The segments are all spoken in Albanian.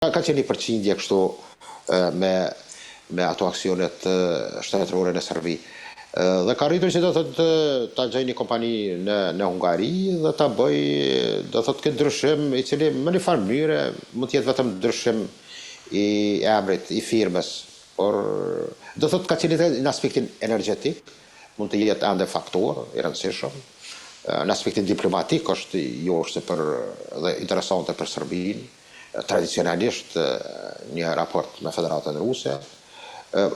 Ka qenë një përqindje kështu me ato aksionet shtetërore në Serbi. Dhe ka rritur që do të ta gjej një kompani në Hungari dhe ta bëj, do thotë këtë ndryshim i cili më një farë mënyre mund të jetë vetëm ndryshim i emrit, i firmës, por do thotë ka qenë në aspektin energjetik, mund të jetë ende faktor i rëndësishëm. Në aspektin diplomatik është joshtë dhe interesante për Serbinë, tradicionalisht një raport me Federatën Ruse,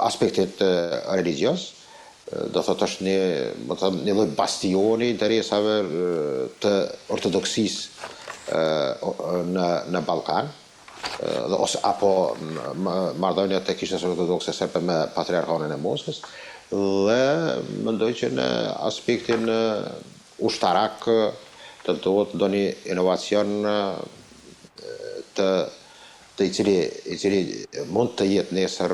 aspektit religios, do thotë është një lloj bastioni interesave të ortodoksisë në Ballkan, apo marrëdhëniet e kishës ortodokse serbe me patriarkanën e Moskës, dhe mendoj që në aspektin ushtarak të duhet ndonjë inovacion i cili mund të jetë nesër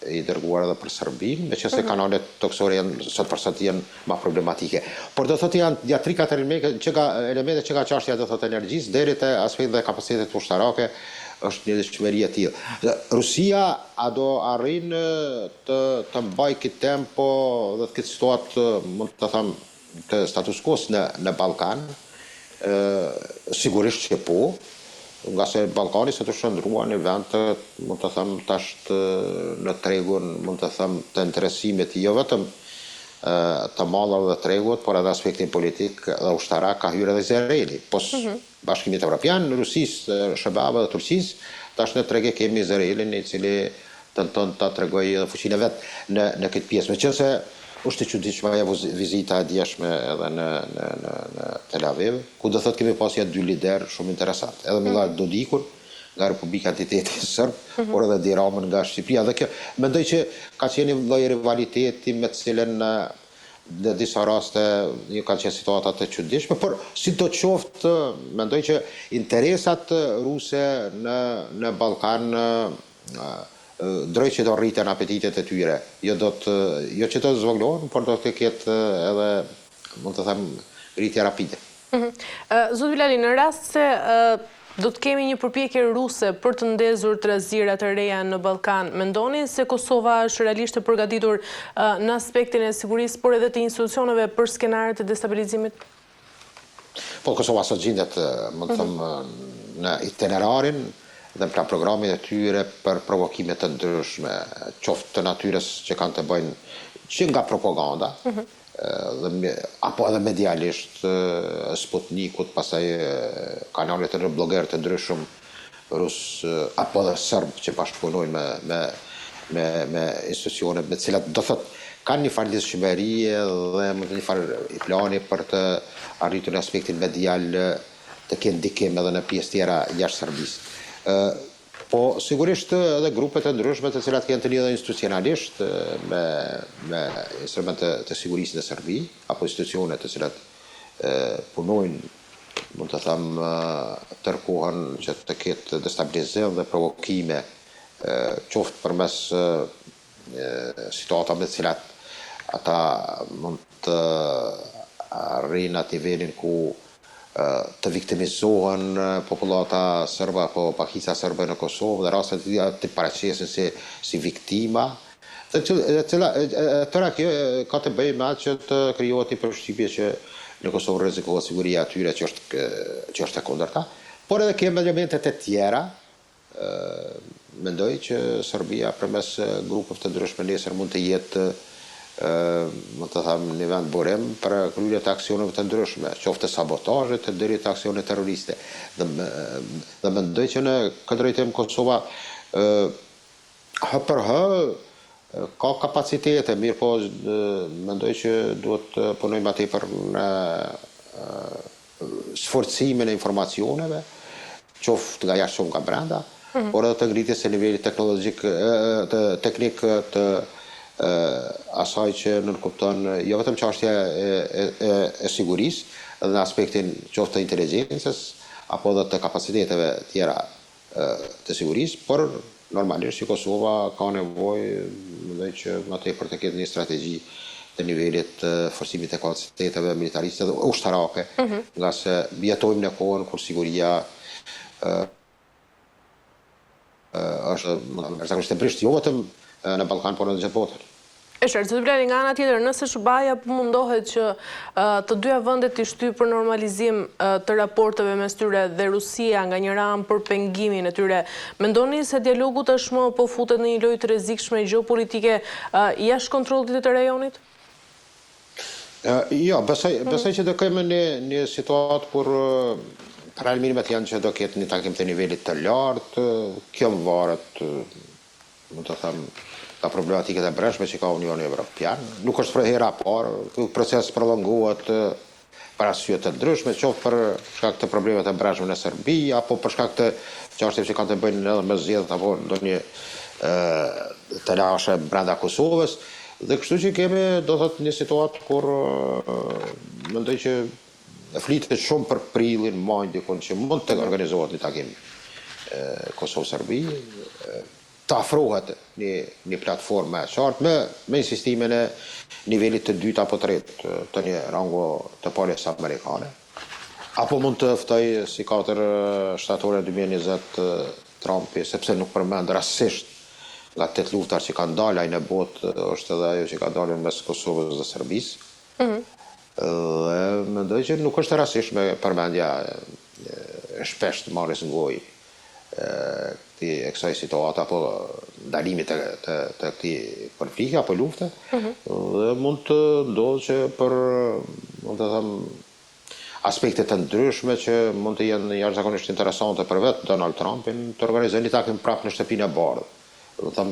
i dërguar edhe për Serbinë, meqense kanalet toksore janë sot për sot janë më problematike. Por do thotë janë 3-4 elemente që ka çështja do thotë energjisë deri te aspekti dhe kapacitetet ushtarake është një dëshmëri e tillë. Rusia a do arrin të mbajë këtë tempo dhe këtë situatë, mund të them, të status quo në Ballkan? Sigurisht që po, nga se Ballkani sot është ndruar një vend mund të them tash në tregun, mund të them, të interesimit jo vetëm të mallrave dhe tregut, por edhe aspektin politik dhe ushtarak ka hyrë edhe Izraeli. Bashkimit Evropian, Rusisë, Shebabë dhe Turqisë, tash në treg kemi Izraelin i cili tenton ta tregojë edhe fuqinë vet në këtë pjesë. Meqense është e çuditshme ajo vizita e djeshme edhe në Tel Aviv, ku do thotë kemi pasur 2 liderë shumë interesant. Edhe Milorad Dodikun nga Republika Entiteti Serb, por edhe Edi Ramën nga Shqipëria. Dhe kjo mendoj që ka qenë një lloj rivaliteti me të cilën në disa raste ka qenë situata të çuditshme, por sidoqoftë mendoj që interesat ruse në Ballkan drejt që do rriten apetitet e tyre, jo që do zvoglohen, por do të ketë edhe, mund të them, rritje rapide. Zot Bilali, në rast se do të kemi një përpjekje ruse për të ndezur trazira të reja në Ballkan, mendoni se Kosova është realisht e përgatitur në aspektin e sigurisë, por edhe të institucioneve për skenaret e destabilizimit? Po, Kosova sot gjendet, mund të them, në itinerarin dhe plan programit e tyre për provokime të ndryshme, qoftë të natyrës që kanë të bëjnë që nga propaganda, apo edhe medialisht, Sputnikut, pastaj kanalet e blogerë të ndryshëm rus, apo edhe serb që bashkëpunojnë me institucione me cilat do thotë kanë një farë lidhshmërie dhe një farë plani për të arritur në aspektin medial të kenë ndikim edhe në pjesë tjera jashtë Serbisë. Po sigurisht edhe grupet e ndryshme të cilat kanë të lidhur institucionalisht me instrumente të sigurisë në Serbi, apo institucione të cilat punojnë, mund të them, tërkohen që të ketë destabilizim dhe provokime, qoftë përmes situatave me të cilat ata mund të arrijnë atë nivelin ku të viktimizohen popullata serbe apo pakisja serbe në Kosovë dhe rastet të paraqesen si viktima. Tëra kjo ka të bëjë me atë që të krijohet një përshtypje që në Kosovë rrezikohet siguria e tyre që është e kundërta, por edhe kemi elementet e tjera. Mendoj që Serbia përmes grupeve të ndryshme nesër mund të jetë mund të them një vend burim për kryerje të aksioneve të ndryshme, qoftë sabotazhe deri te aksione terroriste. Dhe mendoj që në këtë drejtim Kosova për ka kapacitete, mirë po mendoj që duhet të punojmë atëpër në sforcimin e informacioneve, qoftë nga jashtë nga brenda, por edhe të ngritjes së nivelit teknologjik teknik të asaj që nënkupton jo vetëm çështja e sigurisë dhe në aspektin qoftë të inteligjencës apo edhe të kapaciteteve tjera të sigurisë, por normalisht që Kosova ka nevojë, mendoj që më tepër të ketë një strategji të nivelit forcimit të kapaciteteve militariste dhe ushtarake, nga se jetojmë në kohën kur siguria është zakonisht e brisht jo vetëm në Ballkan, por në gjithë botën. E qartë, zoti Bilali, nga ana tjetër, nëse SBA-ja mundohet që të dyja vendet të shtyjë për normalizim të raporteve mes tyre dhe Rusia nga njëra anë për pengimin e tyre, mendoni se dialogu tashmë po futet në një lojë të rrezikshme gjeopolitike jashtë kontrollit të rajonit? Jo, besoj që do kemi një situatë kur paralajmërimet janë që do ketë një takim të nivelit të lartë, kjo varet, mund të them, nga problematiket e brendshme që ka Unioni Evropian. Nuk është për hera parë, ky proces prolongohet për arsye të ndryshme, qoftë për shkak të problemeve të brendshme në Serbi, apo për shkak të çështjeve që kanë të bëjnë edhe me zgjedhjet apo ndonjë të lashe brenda Kosovës. Dhe kështu që kemi, do thotë, një situatë kur mendoj që flitet shumë për prillin, maj dikun që mund të organizohet një takim Kosovë-Serbi, të afrohet një platformë e qartë me insistimin e nivelit të dytë apo tretë të një rango të palës amerikane. Apo mund të ftoj si 4 shtatore 2020 Trumpi, sepse nuk përmend rastësisht nga 8 luftar që kanë dalë ai në botë, është edhe ajo që ka dalë mes Kosovës dhe Serbisë. Dhe mendoj që nuk është rastësisht me përmendja shpesh të marrjes ngojë e kësaj situate apo ndalimit të këtij konflikti apo lufte, dhe mund të ndodhë që për, mund të them, aspekte të ndryshme që mund të jenë jashtëzakonisht interesante për vetë Donald Trumpin, të organizojnë një takim prapë në shtëpinë e bardhë. Do të them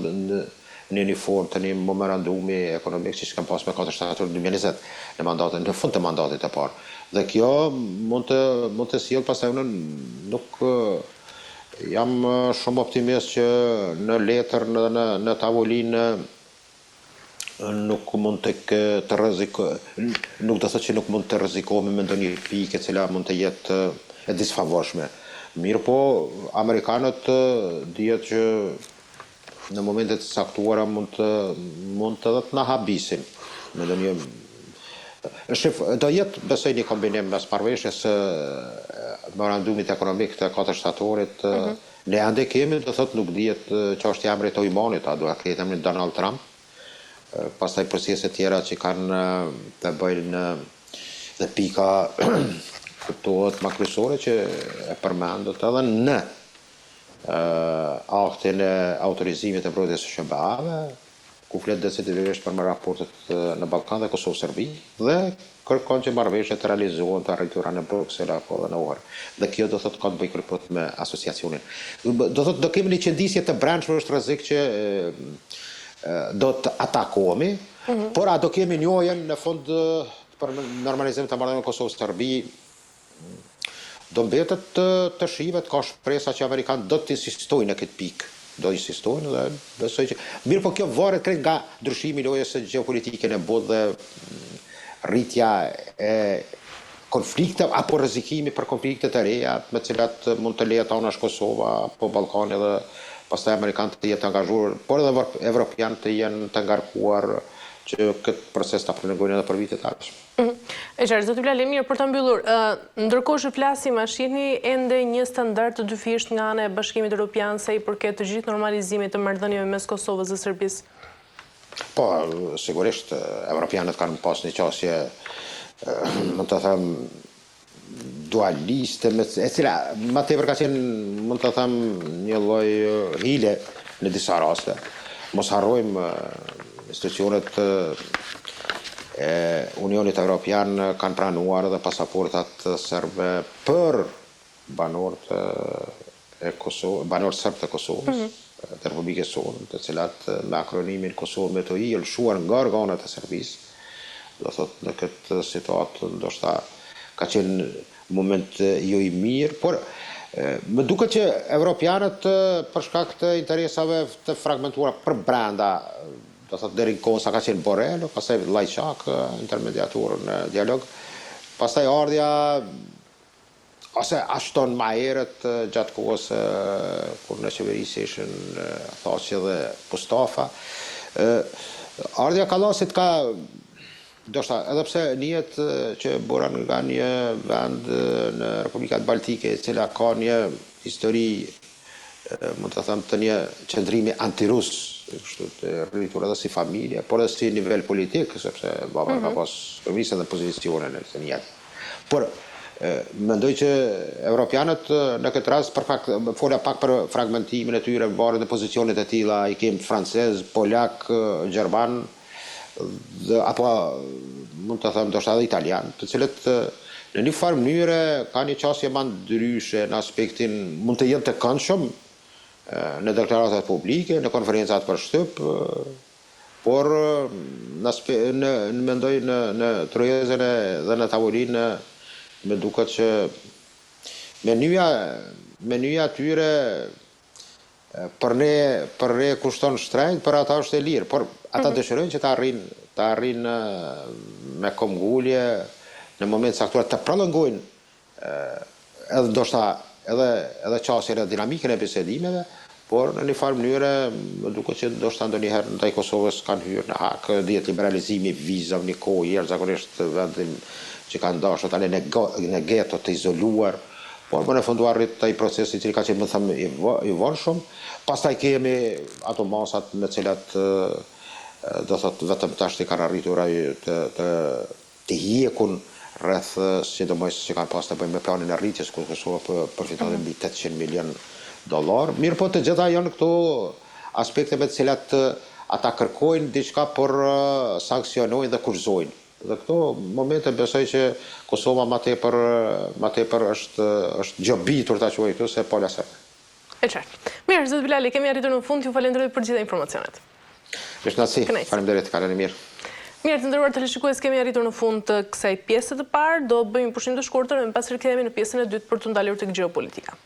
në një formë të një memorandumi ekonomik që kanë pas me 4 shtator 2020 në fund të mandatit të parë. Dhe kjo mund të sjellë pastaj nuk jam shumë optimist që në letër, në tavolinë nuk mund të rrezikohemi, nuk do thotë që nuk mund të rrezikohemi me ndonjë pikë e cila mund të jetë e disfavorshme. Mirë po, amerikanët dihet që në momentet të caktuara mund të na habisin me ndonjë. Do jetë, besoj, një kombinim mes marrëveshjes së memorandumit ekonomik të 4 shtatorit, ne ande kemi, do thotë, nuk dihet çështja e emrit të Ojmanit, a duhet ketë emrin Donald Trump, pastaj procese tjera që kanë të bëjnë dhe pika kuptohet më kryesore që e përmendët edhe në aktin e autorizimit të mbrojtjes së SBA-ve, ku flet decidisht për raportet në Ballkan dhe Kosovë-Serbi, dhe kërkon që marrëveshjet të realizohen të arritura në Bruksel apo në Ohër. Dhe kjo do thotë ka të bëjë kripot me asociacionin. Do thotë do kemi një qëndisje të brendshme, është rrezik që do të atakohemi, por a do kemi njojën në fund për normalizim të marrëdhënieve Kosovë-Serbi, do mbetet të shihet, ka shpresa që amerikanët do të insistojnë në këtë pikë. Do insistojnë dhe besoj që mirë, po kjo varet krejt nga ndryshimi i lojës së gjeopolitike në botë dhe rritja e konflikte apo rrezikimi për konflikte të reja me të cilat mund të lehet anash Kosova apo Ballkani, dhe pastaj amerikanët të jenë të angazhuar, por edhe evropianët të jenë të ngarkuar që këtë proces ta prolongojnë edhe për vitet të ardhshme. E qartë, zoti Bilali, mirë, për ta mbyllur, ndërkohë që flasim, a shihni ende një standard të dyfisht nga ana e Bashkimit Evropian sa i përket të gjithë normalizimit të marrëdhënieve mes Kosovës dhe Serbisë? Po, sigurisht, evropianët kanë pas një qasje, mund të them, dualiste, e cila më tepër ka qenë, mund të them, një lloj hile në disa raste. Mos harrojmë, institucionet e Unionit Evropian kanë pranuar dhe pasaportat serbe për banorët serb të Kosovës, të Republikës sonë, të cilat me akronimin Kosovë me të i lëshuar nga organet e Serbisë. Do thotë në këtë situatë ndoshta ka qenë moment jo i mirë, por më duket që evropianët për shkak të interesave të fragmentuara për brenda, do thotë deri në kohën sa ka qenë Borrell, pastaj Lajçak, intermediator në dialog, pastaj ardhja ose Ashton më herët gjatë kohës kur në qeverisë ishin Thaçi dhe Mustafa. Ardhja kallasit ka, ndoshta edhe pse njihet që buran nga një vend në Republikat Baltike, e cila ka një histori mund të them të një qëndrimi antirus, kështu të rritur edhe si familje, por edhe si nivel politik, sepse baba ka pas përmisën dhe pozicione në të jetë. Por mendoj që evropianët në këtë rast fola pak për fragmentimin e tyre, varet në pozicionet e tilla, i kem francez, polak, gjerman, apo mund të them ndoshta edhe italian, të cilët në një farë mënyre ka një qasje më ndryshe në aspektin mund të jenë të këndshëm në deklaratat publike, në konferencat për shtyp, por mendoj në tryezën dhe në tavolinë me duket që menyja tyre për ne kushton shtrenjt, për ata është e lirë, por ata dëshirojnë që të arrin me komgullje në moment saktuar të prolongojnë edhe ndoshta edhe qasjen e dinamikën e bisedimeve, por në një farë mënyre më duket që ndoshta ndonjëherë ndaj Kosovës kanë hyrë në hak, dihet liberalizimi vizave një kohë jashtëzakonisht vendim që kanë dashur tani në geto të izoluar, por më në fundu arrit ai procesi i cili ka qenë më them i vonshëm. Pastaj kemi ato masat me cilat do thot vetëm tash i kanë arritur të hiekun rreth sidomos që kanë pas të bëjnë me planin e rritjes ku Kosova përfiton mbi $800 milion. Mirë po të gjitha janë këto aspekte me të cilat ata kërkojnë diçka për sankcionojnë dhe kurzojnë. Dhe këto momente besoj që Kosova ma tepër është gjobitur ta quaj këtu se pola se. E qartë. Mirë, zot Bilali, kemi arritur në fund, ju falenderoj për gjitha informacionet. Mirënësi, faleminderit, kaleni mirë. Mirë, të nderuar teleshikues, kemi arritur në fund të kësaj pjese të parë, do bëjmë pushim të shkurtër, më pas rikthehemi në pjesën e dytë për të ndalur tek gjeopolitika.